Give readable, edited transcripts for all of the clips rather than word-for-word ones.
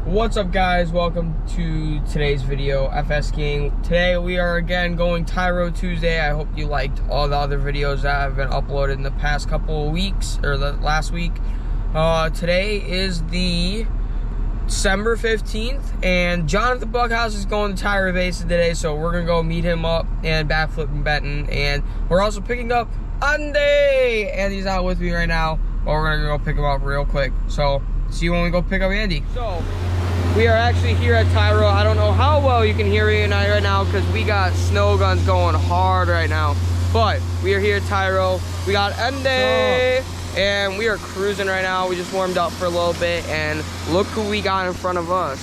What's up, guys? Welcome to today's video, FS King. Today we are again going Tyrol Tuesday. I hope you liked all the other videos that have been uploaded in the past couple of weeks, or the last week. Today is the December 15th, and Johnathan Buckhouse is going to Tyrol Basin today, so we're gonna go meet him up and backflip in Benton. And we're also picking up Andy. Andy's not with me right now, but we're gonna go pick him up real quick. So see you when we go pick up Andy. So we are actually here at Tyrol. I don't know how well you can hear me right now because we got snow guns going hard right now. But we are here at Tyrol. We got Andy, and we are cruising right now. We just warmed up for a little bit, and look who we got in front of us.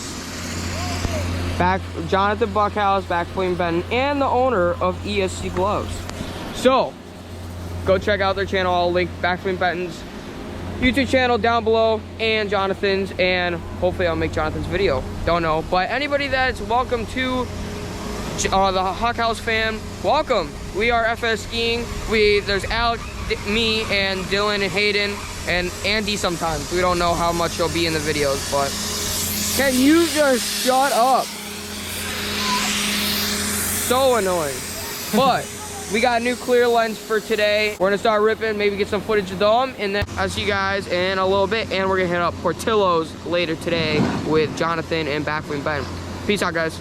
Johnathan Buckhouse, backflipping Benton, and the owner of ESC Gloves. So go check out their channel. I'll link backflipping Benton's YouTube channel down below, and Johnathan's, and hopefully I'll make Jonathan's video. Don't know, but anybody that's welcome to the Buckhouse fam, welcome. We are FS Skiing. There's Alec, me, and Dylan and Hayden, and Andy sometimes. We don't know how much he'll be in the videos, but can you just shut up? So annoying. But we got a new clear lens for today. We're gonna start ripping, maybe get some footage of them, and then I'll see you guys in a little bit. And we're gonna hit up Portillo's later today with Johnathan and backflipping Benton. Peace out, guys.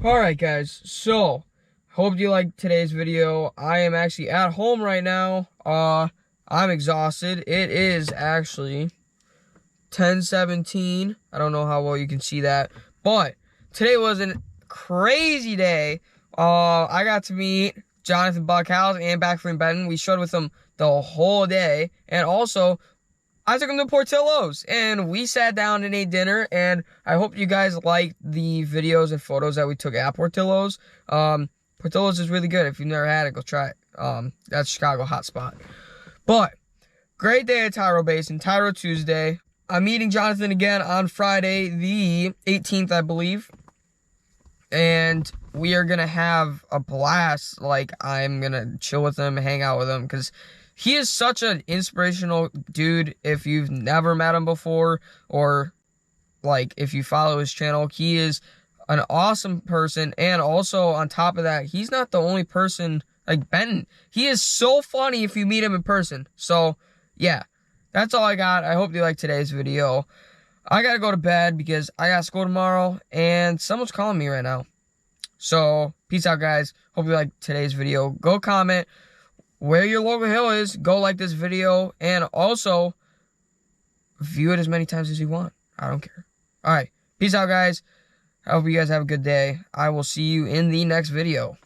Alright, guys, so hope you liked today's video. I am actually at home right now. I'm exhausted. It is actually 10:17. I don't know how well you can see that, but today was a crazy day. I got to meet Johnathan Buckhouse and backflipping Benton. We showed with them the whole day, and also I took him to Portillo's, and we sat down and ate dinner, and I hope you guys liked the videos and photos that we took at Portillo's. Portillo's is really good. If you've never had it, go try it. That's Chicago hotspot. But great day at Tyrol Basin, Tyrol Tuesday. I'm meeting Johnathan again on Friday, the 18th, I believe. And we are going to have a blast. Like, I'm going to chill with him, hang out with him, because he is such an inspirational dude. If you've never met him before, or like if you follow his channel, he is an awesome person. And also on top of that, he's not the only person like Benton. He is so funny if you meet him in person. So yeah, that's all I got. I hope you liked today's video. I gotta go to bed because I got school tomorrow, and someone's calling me right now. So peace out, guys. Hope you liked today's video. Go comment where your local hill is. Go like this video, and also view it as many times as you want. I don't care. All right, peace out, guys. I hope you guys have a good day. I will see you in the next video.